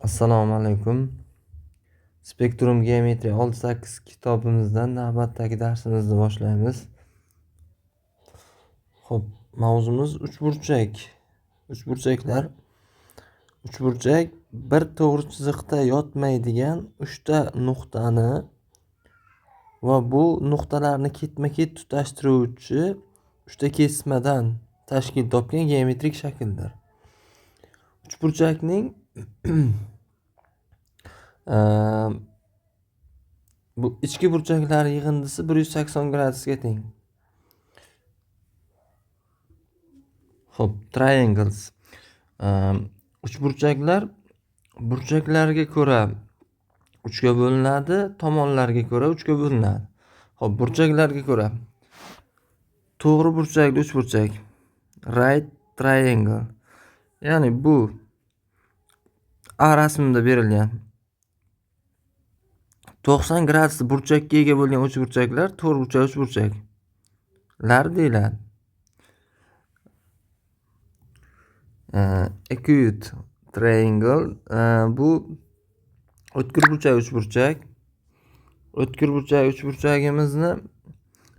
Assalomu alaykum. Spektrum geometriya 6-8 kitobimizdan navbatdagi darsimizni boshlaymiz. Xo'p, mavzumiz uchburchak. Uchburchaklar. Uchburchak bir to'g'ri chiziqda yotmaydigan 3 ta nuqtani va bu nuqtalarni ketma-ket tutashtiruvchi 3 ta kesmadan tashkil topgan geometrik shakldir. Uchburchakning bu ichki burchaklar yig'indisi 180 gradusga teng. Xo'p, triangles. Uchburchaklar burchaklarga ko'ra 3 ga bo'linadi, tomonlarga ko'ra 3 ga bo'linadi. Xo'p, burchaklarga ko'ra to'g'ri burchakli uchburchak, right triangle. Ya'ni bu A rasmida berilgan 90 gradus burchakka ega bo'lgan uchburchaklar to'rtburchak uchburchaklar deyiladi. Acute triangle bu o'tkir burchak uchburchak. O'tkir burchak uchburchagimizni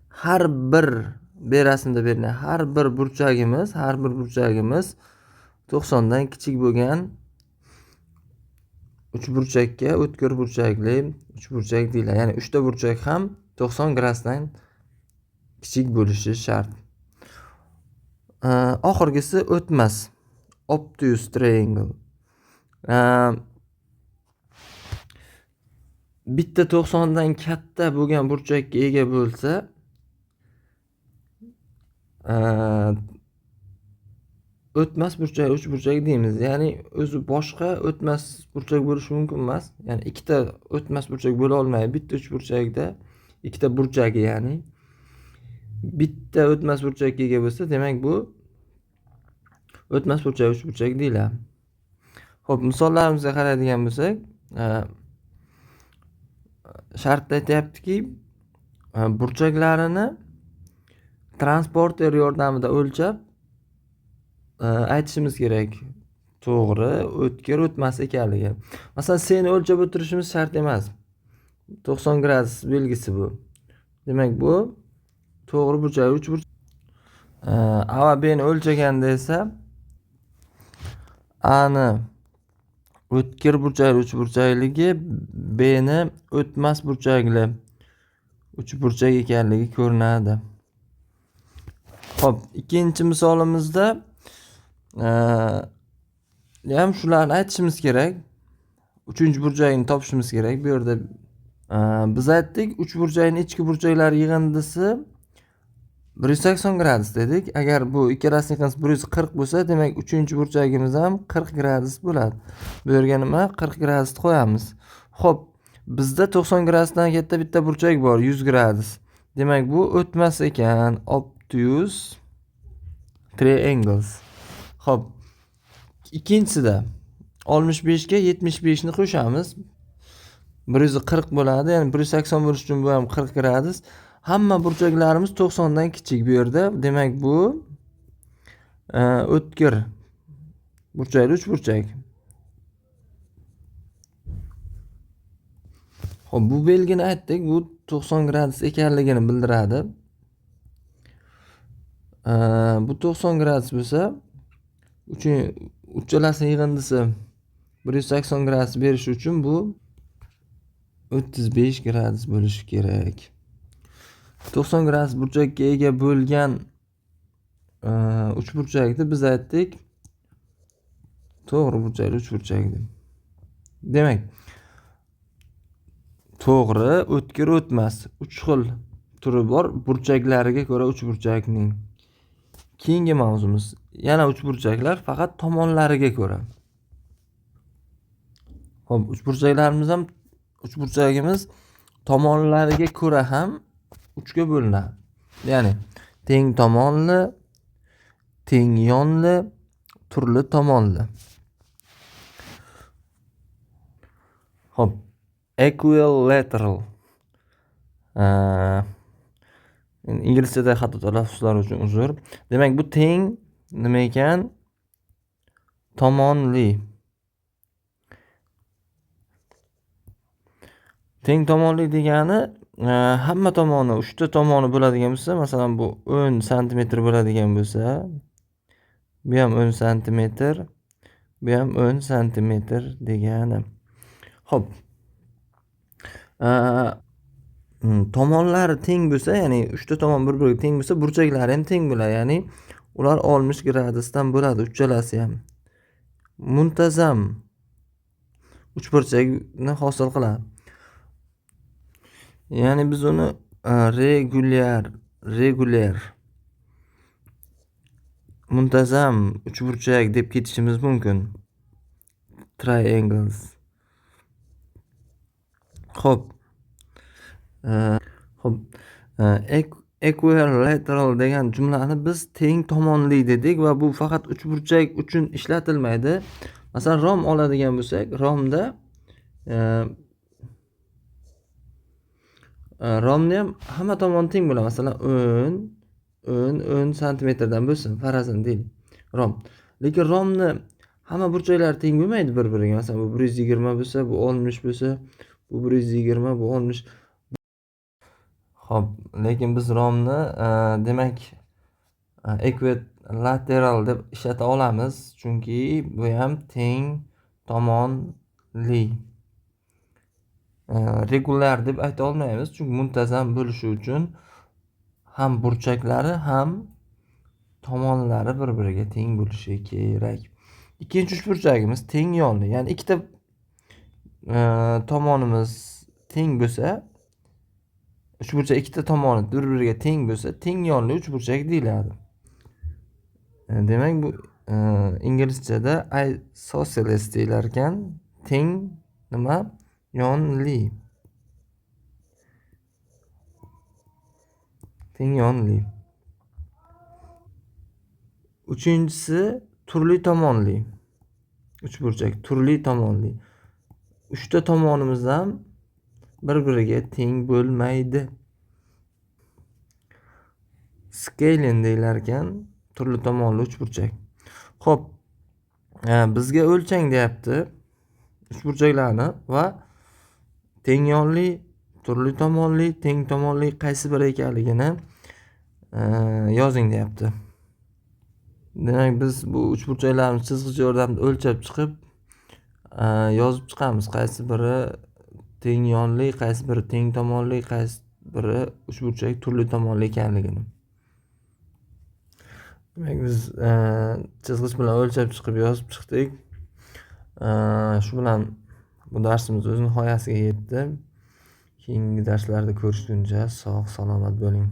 har bir rasmda berilgan har bir burchagimiz 90 dan kichik bo'lgan uchburchakka o'tkir burchakli uchburchak deyiladi. Ya'ni 3 ta burchak ham 90 gradusdan kichik bo'lishi shart. Oxirgisi o'tmas obtuse triangle. Bitta 90 dan katta bo'lgan burchakka ega bo'lsa, o'tmas burchak uchburchak deymiz. Ya'ni o'zi boshqa o'tmas burchak bo'lishi mumkin emas. Ya'ni ikkita o'tmas burchak bo'la olmaydi. Bitta uchburchakda ikkita burchagi, ya'ni bitta o'tmas burchakka ega bo'lsa, demak bu o'tmas burchak uchburchak deyiladi. Xo'p, misollarimizga qaraydigan bo'lsak, shartda aytayaptiki, burchaklarini transporter yordamida o'lchab aytishimiz kerak. To'g'ri, o'tkir, o'tmas ekanligi. Masalan, seni o'lchab o'tirishimiz shart emas. 90 gradus belgisi bu. Demak, bu to'g'ri burchak uchburchak. A va B ni o'lchaganda esa A ni o'tkir burchakli uchburchakligi, B ni o'tmas burchakli uchburchak ekanligi ko'rinadi. Xo'p, ikkinchi misolimizda ham shularni aytishimiz kerak. Uchinchi burchakni topishimiz kerak. Bu yerda biz aytdik, uch burchakning ichki burchaklari yig'indisi 180 gradus dedik. Agar bu ikkalasini yig'indisi 140 bo'lsa, demak 3-burchagimiz ham 40 gradus bo'ladi. Bu yerga nima? 40 gradus qo'yamiz. Xo'p, bizda 90 gradusdan katta bitta burchak bor, 100 gradus. Demak, bu o'tmas ekan. Obtuse triangles. Xo'p, ikkinchisida 65 ga 75 ni qo'shamiz. 140 bo'ladi. Ya'ni 180 bo'lish uchun bu ham 40 gradus. Hamma burchaklarimiz 90 dan kichik bu yerda. Demak, bu o'tkir burchakli uchburchak. Xo'p, bu belgini aytdik. Bu 90 gradus ekanligini bildiradi. Bu 90 gradus bo'lsa, uchalasi yig'indisi 180 gradus berish uchun bu 35 gradus bo'lishi kerak. 90 gradus burchakka ega bo'lgan uchburchakni biz aytdik to'g'ri burchakli uchburchak deb. Demak, to'g'ri, o'tkir, o'tmas 3 xil turi bor burchaklariga ko'ra uchburchakning. Keyingi mavzumiz yana uchburchaklar, faqat tomonlariga ko'ra. Xo'p, uchburchagimiz tomonlariga ko'ra ham 3 ga bo'linadi. Ya'ni teng tomonli, teng yonli, turli tomonli. Xo'p, equilateral. Inglizchada xato talaffuzlar uchun uzr. Demak, bu teng nima ekan? Tomonli. Teng tomonli degani hamma tomoni, uchta tomoni bo'ladigan bo'lsa, masalan bu 10 santimetr bo'ladigan bo'lsa, bu ham 10 santimetr, bu ham 10 santimetr degani. Xo'p. Tomonlari teng bo'lsa, ya'ni uchta tomon bir-biriga teng bo'lsa, burchaklari ham teng bo'ladi. Ya'ni ular 60 gradusdan bo'ladi uchalasi ham. Muntazam uchburchakni hosil qiladi. Ya'ni biz uni regular muntazam uchburchak deb ketishimiz mumkin. Triangles. Xo'p. Equilateral degan jumlani biz teng tomonli dedik va bu faqat uchburchak uchun ishlatilmaydi. Masalan, rom oladigan bo'lsak, romda romni ham hamma tomoni teng bo'ladi. Masalan, 10 santimetrdan bo'lsin, farazan deylik. Rom. Lekin romni hamma burchaklari teng bo'lmaydi bir-biriga. Masalan, bu 120 bo'lsa, bu 60 bo'lsa, bu 120, bu 60. Xo'p, lekin biz romni demak equilateral deb ishlata olamiz, chunki bu ham teng tomonli. Regular deb ayta olmaymiz, chunki muntazam bo'lishi uchun ham burchaklari ham tomonlari bir-biriga teng bo'lishi kerak. Ikkinchi uchburchagimiz teng yonli, ya'ni ikkita tomonimiz teng bo'lsa, uchburchak ikkita tomoni bir-biriga teng bo'lsa, teng yonli uchburchak deyiladi. Demak, bu inglizchada isosceles deyilar ekan. Teng nima? Yonli. Teng yonli. Uchinchisi turli tomonli. Uchburchak turli tomonli. Uchta tomonimiz ham bir-biriga teng bo'lmaydi. Scaling deyilar ekan, turli tomonli uchburchak. Xo'p, bizga o'lchang deyapti uchburchaklarni va teng yonli, turli tomonli, teng tomonli qaysi biri ekanligini yozing deyapti. Demak, biz bu uchburchaklarni chizgicha yordamida o'lchab chiqib yozib chiqamiz. Qaysi biri teng yonli, qaysi biri teng tomonli, qaysi biri uchburchak turli tomonli ekanligini. Demak, biz chizgich bilan o'lchab chiqib yozib chiqdik. Shu bilan bu darsimiz o'z nihoyasiga yetdi. Keyingi darslarda ko'rishguncha sog' salomat bo'ling.